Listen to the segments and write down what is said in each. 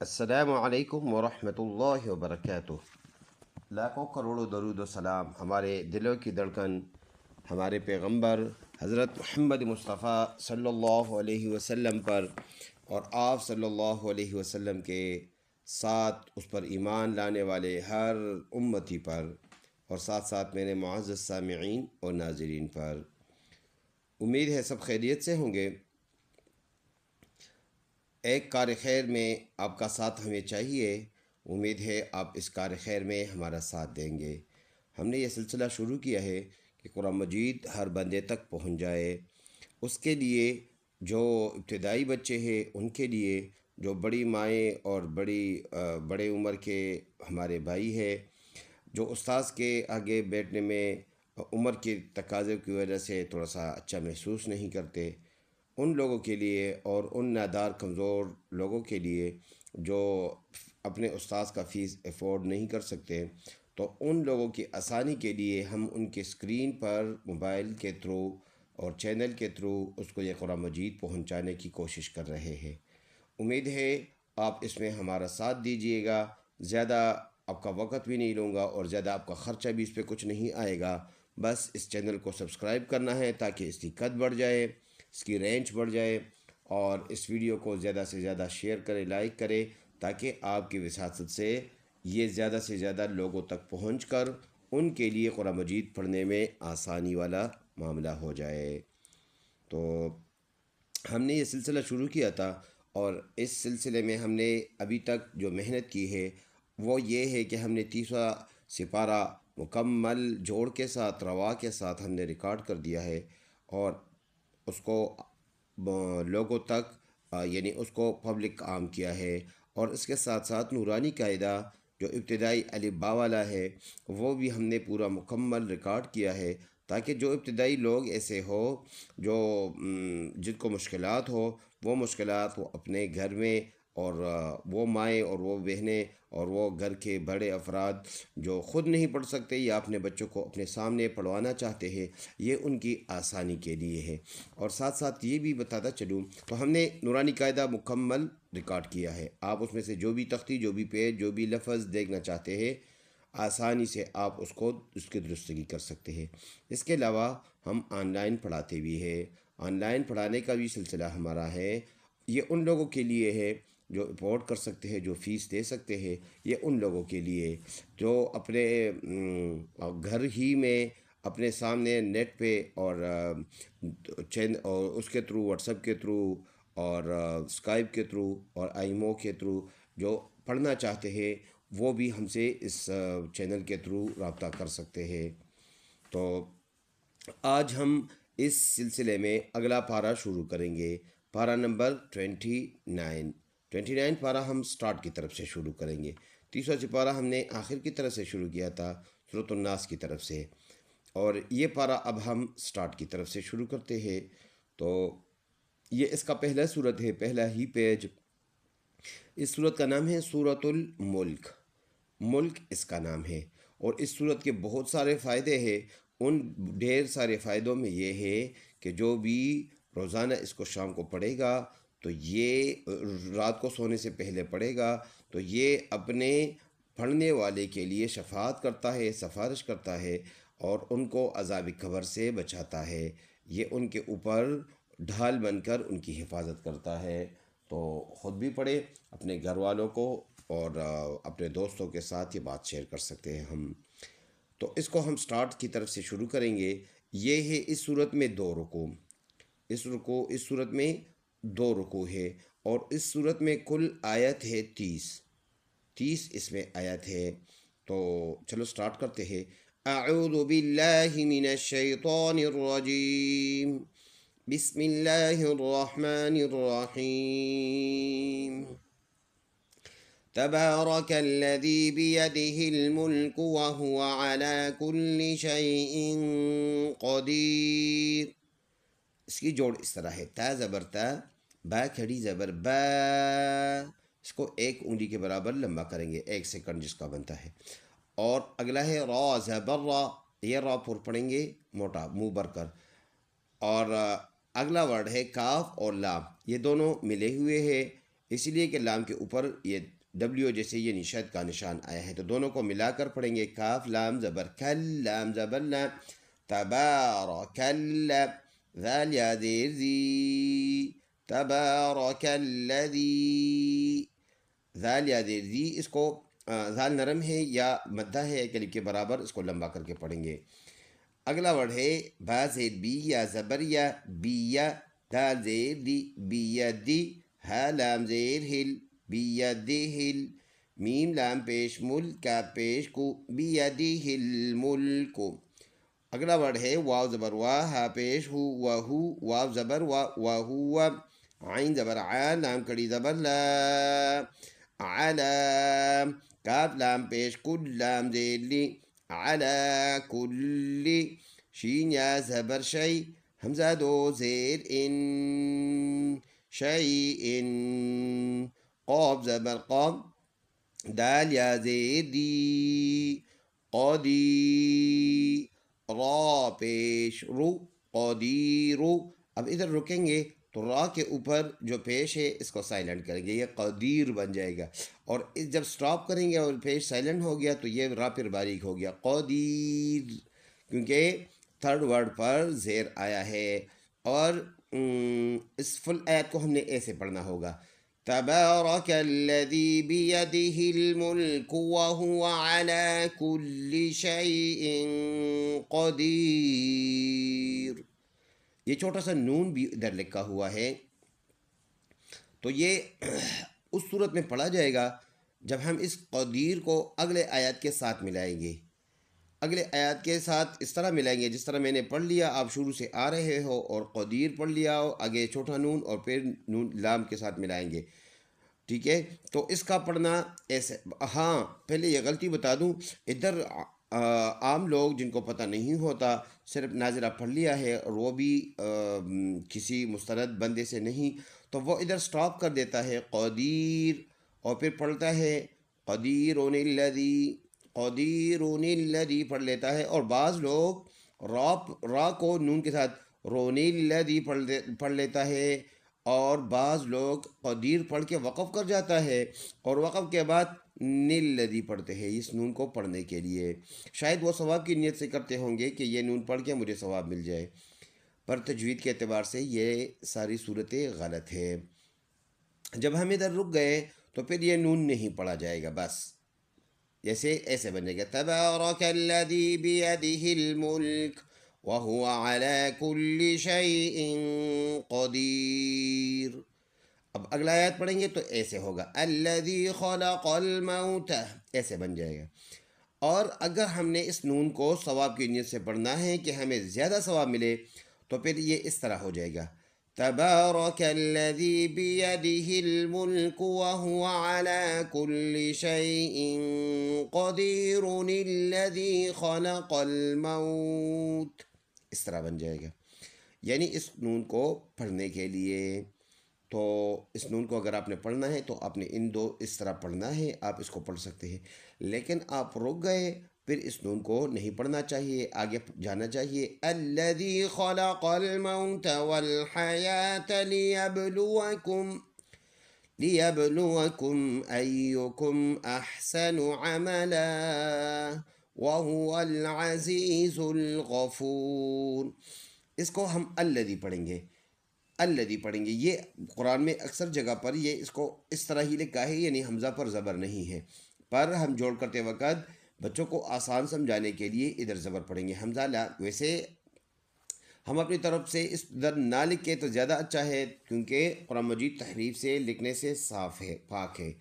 السلام علیکم ورحمۃ اللہ وبرکاتہ۔ لاکھوں کروڑوں درود و سلام ہمارے دلوں کی دھڑکن ہمارے پیغمبر حضرت محمد مصطفیٰ صلی اللہ علیہ وسلم پر اور آپ صلی اللہ علیہ وسلم کے ساتھ اس پر ایمان لانے والے ہر امتی پر اور ساتھ ساتھ میرے معزز سامعین اور ناظرین پر۔ امید ہے سب خیریت سے ہوں گے۔ ایک کار خیر میں آپ کا ساتھ ہمیں چاہیے، امید ہے آپ اس کار خیر میں ہمارا ساتھ دیں گے۔ ہم نے یہ سلسلہ شروع کیا ہے کہ قرآن مجید ہر بندے تک پہنچ جائے، اس کے لیے جو ابتدائی بچے ہیں، ان کے لیے جو بڑی مائیں اور بڑے عمر کے ہمارے بھائی ہے، جو استاذ کے آگے بیٹھنے میں عمر کے تقاضے کی وجہ سے تھوڑا سا اچھا محسوس نہیں کرتے، ان لوگوں کے لیے اور ان نادار کمزور لوگوں کے لیے جو اپنے استاذ کا فیس افورڈ نہیں کر سکتے، تو ان لوگوں کی آسانی کے لیے ہم ان کے اسکرین پر موبائل کے تھرو اور چینل کے تھرو اس کو یہ قرآن مجید پہنچانے کی کوشش کر رہے ہیں۔ امید ہے آپ اس میں ہمارا ساتھ دیجیے گا۔ زیادہ آپ کا وقت بھی نہیں لوں گا اور زیادہ آپ کا خرچہ بھی اس پہ کچھ نہیں آئے گا۔ بس اس چینل کو سبسکرائب کرنا ہے تاکہ اس کی قد بڑھ جائے، اس کی رینج بڑھ جائے، اور اس ویڈیو کو زیادہ سے زیادہ شیئر کرے، لائک کرے، تاکہ آپ کی وساطت سے یہ زیادہ سے زیادہ لوگوں تک پہنچ کر ان کے لیے قرآن مجید پڑھنے میں آسانی والا معاملہ ہو جائے۔ تو ہم نے یہ سلسلہ شروع کیا تھا، اور اس سلسلے میں ہم نے ابھی تک جو محنت کی ہے وہ یہ ہے کہ ہم نے 30واں سپارہ مکمل جوڑ کے ساتھ، روا کے ساتھ ہم نے ریکارڈ کر دیا ہے، اور اس کو لوگوں تک یعنی اس کو پبلک عام کیا ہے، اور اس کے ساتھ ساتھ نورانی قاعدہ جو ابتدائی الف با والا ہے وہ بھی ہم نے پورا مکمل ریکارڈ کیا ہے، تاکہ جو ابتدائی لوگ ایسے ہو جو جن کو مشکلات ہو، وہ مشکلات وہ اپنے گھر میں، اور وہ مائیں اور وہ بہنیں اور وہ گھر کے بڑے افراد جو خود نہیں پڑھ سکتے یا اپنے بچوں کو اپنے سامنے پڑھوانا چاہتے ہیں، یہ ان کی آسانی کے لیے ہے۔ اور ساتھ ساتھ یہ بھی بتاتا چلوں، تو ہم نے نورانی قاعدہ مکمل ریکارڈ کیا ہے۔ آپ اس میں سے جو بھی تختی، جو بھی پیج، جو بھی لفظ دیکھنا چاہتے ہیں، آسانی سے آپ اس کی درستگی کر سکتے ہیں۔ اس کے علاوہ ہم آن لائن پڑھاتے بھی ہیں، آن لائن پڑھانے کا بھی سلسلہ ہمارا ہے۔ یہ ان لوگوں کے لیے ہے جو افورڈ کر سکتے ہیں، جو فیس دے سکتے ہیں، یہ ان لوگوں کے لیے جو اپنے گھر ہی میں اپنے سامنے نیٹ پہ اور اس کے تھرو، واٹس ایپ کے تھرو اور اسکائپ کے تھرو اور آئیمو کے تھرو جو پڑھنا چاہتے ہیں، وہ بھی ہم سے اس چینل کے تھرو رابطہ کر سکتے ہیں۔ تو آج ہم اس سلسلے میں اگلا پارہ شروع کریں گے، پارہ نمبر 29 پارہ ہم سٹارٹ کی طرف سے شروع کریں گے۔ 30واں سپارہ ہم نے آخر کی طرف سے شروع کیا تھا، سورۃ الناس کی طرف سے، اور یہ پارہ اب ہم سٹارٹ کی طرف سے شروع کرتے ہیں۔ تو یہ اس کا پہلا سورت ہے، پہلا ہی پیج۔ اس سورت کا نام ہے سورۃ الملک، ملک اس کا نام ہے، اور اس سورت کے بہت سارے فائدے ہیں۔ ان ڈھیر سارے فائدوں میں یہ ہے کہ جو بھی روزانہ اس کو شام کو پڑھے گا، تو یہ رات کو سونے سے پہلے پڑھے گا، تو یہ اپنے پڑھنے والے کے لیے شفاعت کرتا ہے، سفارش کرتا ہے، اور ان کو عذاب قبر سے بچاتا ہے۔ یہ ان کے اوپر ڈھال بن کر ان کی حفاظت کرتا ہے۔ تو خود بھی پڑھے، اپنے گھر والوں کو اور اپنے دوستوں کے ساتھ یہ بات شیئر کر سکتے ہیں ہم۔ تو اس کو ہم سٹارٹ کی طرف سے شروع کریں گے۔ یہ ہے اس صورت میں 2 رکوع، اس صورت میں 2 رکوع ہے، اور اس صورت میں کل آیت ہے 30 اس میں آیت ہے۔ تو چلو سٹارٹ کرتے ہیں۔ اعوذ باللہ من الشیطان الرجیم، بسم اللہ الرحمن الرحیم۔ تبارک الذی بیدہ الملک وہو علی کل شیء قدیر۔ اس کی جوڑ اس طرح ہے، تا زبر تا، با کھڑی زبر با، اس کو 1 انگلی کے برابر لمبا کریں گے، 1 سیکنڈ جس کا بنتا ہے۔ اور اگلا ہے را زبر را، یہ را پر پڑھیں گے موٹا منہ بھر کر۔ اور اگلا ورڈ ہے کاف اور لام، یہ دونوں ملے ہوئے ہیں، اس لیے کہ لام کے اوپر یہ ڈبلیو جیسے یہ نشاد کا نشان آیا ہے، تو دونوں کو ملا کر پڑھیں گے، کاف لام زبر کل، لام زبر لا، تبارک اللہ، ذال یا زیر زی، تبارک الذی، ذال یا زیر زی، اس کو ذال نرم ہے یا مدہ ہے ایک الف کے برابر، اس کو لمبا کر کے پڑھیں گے۔ اگلا ورڈ ہے با زیر بی یا زبر یا بیا، دال زیر دی بیدی، ہا لام زیر ہل بیدہل، میم لام پیش مل کا پیش کو بیدہ الملک۔ اگلا ورڈ ہے واو زبر وا، ہا پیش ہو وہو، واو زبر وا وہو، عین زبر آ، لام کڑی زبر لا، علا، کاف لام پیش کل، لام زیر لی، علا کل، شین یا زبر شی، حمزہ دو زیر ان، شیء، قاف زبر قام، دال یا زیر دی، قدی، را پیش رو، قدیرو۔ اب ادھر رکیں گے تو را کے اوپر جو پیش ہے اس کو سائلنٹ کریں گے، یہ قدیر بن جائے گا، اور جب سٹاپ کریں گے اور پیش سائلنٹ ہو گیا تو یہ را پھر باریک ہو گیا، قدیر، کیونکہ تھرڈ ورڈ پر زیر آیا ہے۔ اور اس فل آیت کو ہم نے ایسے پڑھنا ہوگا، تبارک الذی بیدہ الملک وہو علی کل شیء قدیر۔ یہ چھوٹا سا نون بھی ادھر لکھا ہوا ہے، تو یہ اس صورت میں پڑھا جائے گا جب ہم اس قدیر کو اگلے آیات کے ساتھ ملائیں گے، اگلے آیات کے ساتھ اس طرح ملائیں گے جس طرح میں نے پڑھ لیا، آپ شروع سے آ رہے ہو اور قدیر پڑھ لیا ہو، آگے چھوٹا نون اور پھر نون لام کے ساتھ ملائیں گے، ٹھیک ہے؟ تو اس کا پڑھنا ایسے، ہاں پہلے یہ غلطی بتا دوں، ادھر عام لوگ جن کو پتہ نہیں ہوتا، صرف ناظرہ پڑھ لیا ہے اور وہ بھی کسی مستند بندے سے نہیں، تو وہ ادھر سٹاپ کر دیتا ہے قدیر، اور پھر پڑھتا ہے قدیرون الذی، قدیرون الذی پڑھ لیتا ہے، اور بعض لوگ را کو نون کے ساتھ رون الذی پڑھ لیتا ہے، اور بعض لوگ قدیر پڑھ کے وقف کر جاتا ہے اور وقف کے بعد الذی پڑھتے ہیں اس نون کو پڑھنے کے لیے، شاید وہ ثواب کی نیت سے کرتے ہوں گے کہ یہ نون پڑھ کے مجھے ثواب مل جائے، پر تجوید کے اعتبار سے یہ ساری صورتیں غلط ہے۔ جب ہم ادھر رک گئے تو پھر یہ نون نہیں پڑھا جائے گا، بس جیسے ایسے بنے گا، تبارک الذی بیدہ الملک وہو علی کل شیء قدیر۔ اب اگلا آیات پڑھیں گے تو ایسے ہوگا، الذی خلق الموت، ایسے بن جائے گا۔ اور اگر ہم نے اس نون کو ثواب کی نیت سے پڑھنا ہے کہ ہمیں زیادہ ثواب ملے تو پھر یہ اس طرح ہو جائے گا، تبارک الذی بیدہ الملک وہو علی کل شیء قدیر الذی خلق الموت، اس طرح بن جائے گا۔ یعنی اس نون کو پڑھنے کے لیے، تو اس نون کو اگر آپ نے پڑھنا ہے تو آپ نے ان دو اس طرح پڑھنا ہے، آپ اس کو پڑھ سکتے ہیں، لیکن آپ رک گئے پھر اس نون کو نہیں پڑھنا چاہیے، آگے جانا چاہیے، الذی خلق الموت والحیات لیبلوکم ایکم احسن عملا وہو العزیز الغفور۔ اس کو ہم الذی پڑھیں گے، الذی پڑھیں گے، یہ قرآن میں اکثر جگہ پر یہ اس کو اس طرح ہی لکھا ہے، یعنی حمزہ پر زبر نہیں ہے، پر ہم جوڑ کرتے وقت بچوں کو آسان سمجھانے کے لیے ادھر زبر پڑھیں گے، حمزہ لا۔ ویسے ہم اپنی طرف سے اس در نہ لکھیں تو زیادہ اچھا ہے، کیونکہ قرآن مجید تحریف سے لکھنے سے صاف ہے، پاک ہے،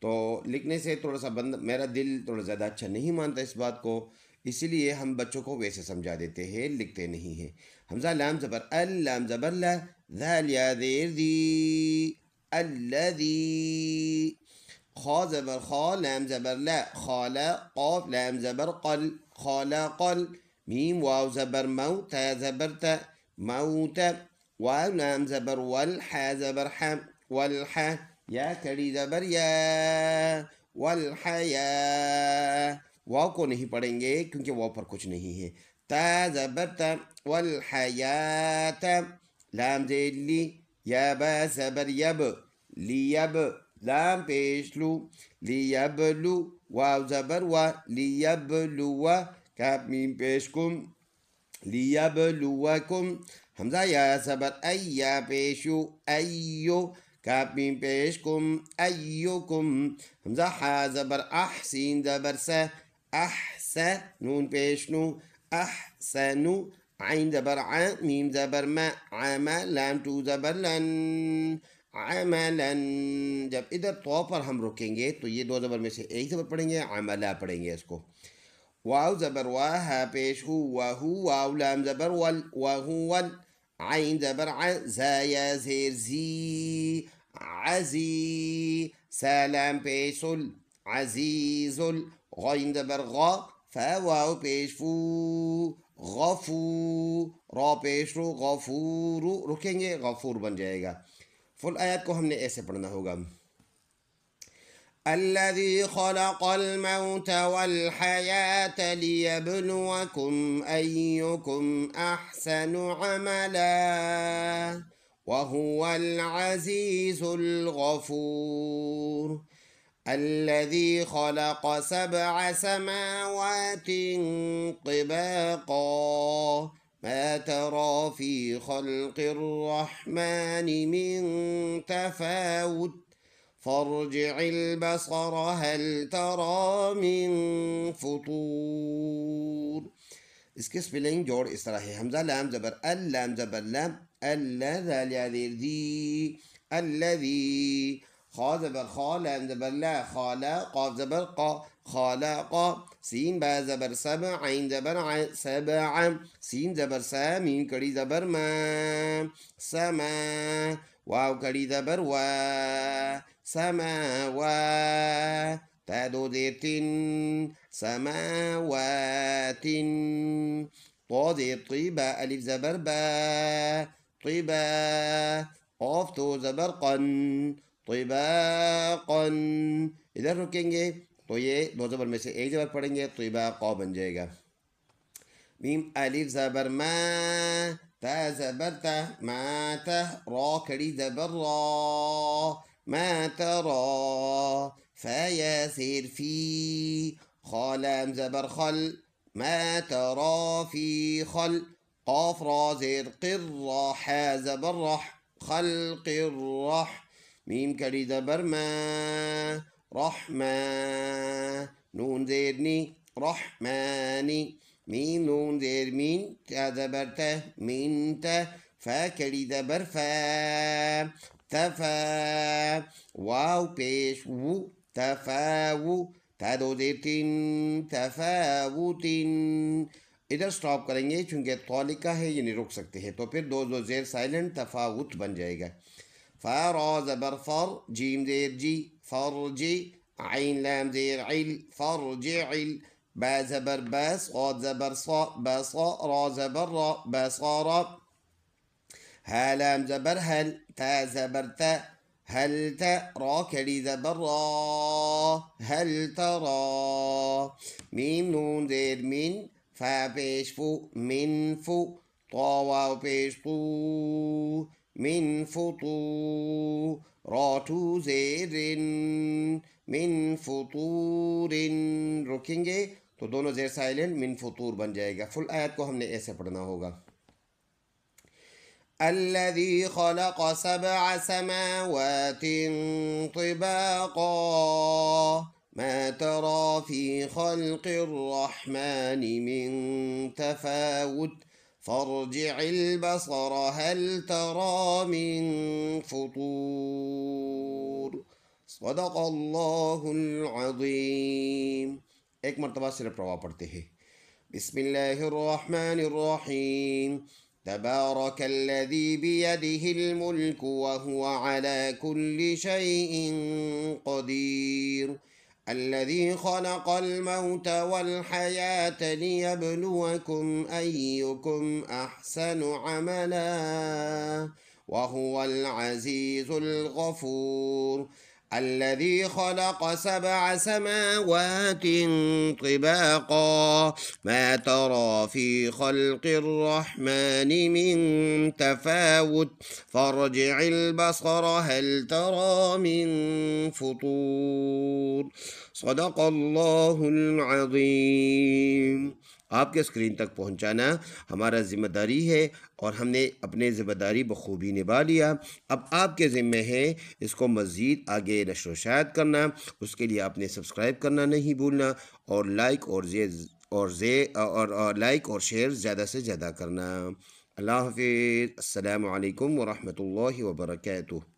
تو لکھنے سے تھوڑا سا میرا دل تھوڑا زیادہ اچھا نہیں مانتا اس بات کو، اسی لیے ہم بچوں کو ویسے سمجھا دیتے ہیں، لکھتے نہیں ہیں۔ حمزہ لام زبر ال، لام زبر لا، ذال یا زیر دی، الذی، خا زبر خا، لام زبر لا، خالا، قاف لام زبر قل، خالقل، میم واو زبر مو، تا زبر تا، موت، واو لام زبر ول، حا زبر حم، والحا، یا کڑی زبر یا، والحیا، واو کو نہیں پڑھیں گے کیونکہ واو پر کچھ نہیں ہے، تا زبر تا، والحیات، لام زیر لی، یا با زبر یب، لیب لام پیش لو، لیبلو واو زبر و، لیبلو کاف میم پیش کم، لیبلوکم حمزہ یا زبر ایا پیشو، ایو کاف میم پیش کم، ایوکم حمزہ حا زبر اح سین زبر س، احس نون پیش نو، احسنو عین زبر ع میم زبر ما، عملن تو زبر لن، عملن. جب ادھر تو پر ہم رکیں گے تو یہ دو زبر میں سے ایک زبر پڑھیں گے، عملہ پڑھیں گے اس کو. واو زبر واہ ہا پیش ہو، وہو واو لام زبر ول، وہول عین زبر ع زا یا زیر زی، عزی سلام پیش ال، عزیز ال غین زبر غا، فا واو پیش فو، غفو را پیش رو، غفورو رکیں گے غفور بن جائے گا. فل آیات کو ہم نے ایسے پڑھنا ہوگا. الذي خلق الموت والحياة ليبلوكم أيكم أحسن عملا وهو العزيز الغفور. الذي خلق 7 سماوات طباقا ما ترى في خلق الرحمن من تفاوت فارجع البصر هل ترى من فطور. اس کے سپیلنگ جوڑ اس طرح ہے: حمزہ لام زبر ال، لام زبر لام، اللہ ذی، الذی خا زبر خا، لام زبر لا، خالا قاف زبر قا، خالقا سین با زبر سب، عین زبر ع سبع، سین زبر سا، میم کڑی زبر ما، سما واو کڑی زبر وا، سماوا تا دو زیر تن، سماوات طا زیر طیبا، الف زبر با، طیبا قاف تو زبر قن، طباقا. ادھر رکیں گے تو یہ دو زبر میں سے ایک زبر پڑھیں گے، طباقا بن جائے گا. میم الف زبر ما، تا زبر تا، ما تا را کھڑی زبر را، ما ترى فا یا زیر فی، خا لام زبر خل، ما ترى في خل قاف را زیر قر را، حا زبر رح، خلق الرح میم کڑی زبر ما، رحمہ نون زیر نی، رحمانی میم نون زیر مین، تا زبر تا، مین تا فا کڑی زبر فا، تفا واو پیش وو، تفاو تا دو زیر تین، تفاوتن. ادھر سٹاپ کریں گے چونکہ تو لکھا ہے یعنی رک سکتے ہیں، تو پھر دو زیر سائلنٹ تفاوت بن جائے گا. فا را زبر فر، جیم زیر جی، فرجی عین لام زیر عل، فرجعل با زبر باس، صاد زبر صا، بصا را زبر را، بصارا ها لام زبر هل، تا زبر تا، هل تا را کڑی زبر را، هل ترى میم نون زیر من، فا پیش فو، من فو طا واو پیش طو، من فطو را تو زیر من فطور. رکیں گے تو دونوں زیر سائلنٹ من فطور بن جائے گا. فل آیت کو ہم نے ایسے پڑھنا ہوگا: الذي خلق 7 سماوات طباقا ما ترى في خلق الرحمن من تفاوت فارجع البصر هل ترى من فطور. صدق اللہ العظیم. ایک مرتبہ صرف روا پڑھتے ہیں: بسم اللہ الرحمن الرحیم. تبارك الذي بيده الملك وهو على كل شيء قدير. الذي خلق الموت والحياة ليبلوكم أيكم أحسن عملا وهو العزيز الغفور. الذي خلق 7 سماوات طباقا ما ترى في خلق الرحمن من تفاوت فارجع البصر هل ترى من فطور صدق اللہ العظیم۔ آپ کے اسکرین تک پہنچانا ہمارا ذمہ داری ہے اور ہم نے اپنے ذمہ داری بخوبی نبھا لیا۔ اب آپ کے ذمہ ہے اس کو مزید آگے نشر و شائع کرنا۔ اس کے لیے آپ نے سبسکرائب کرنا نہیں بھولنا اور لائک اور شیئر زیادہ سے زیادہ کرنا۔ اللہ حافظ۔ السلام علیکم ورحمۃ اللہ وبرکاتہ۔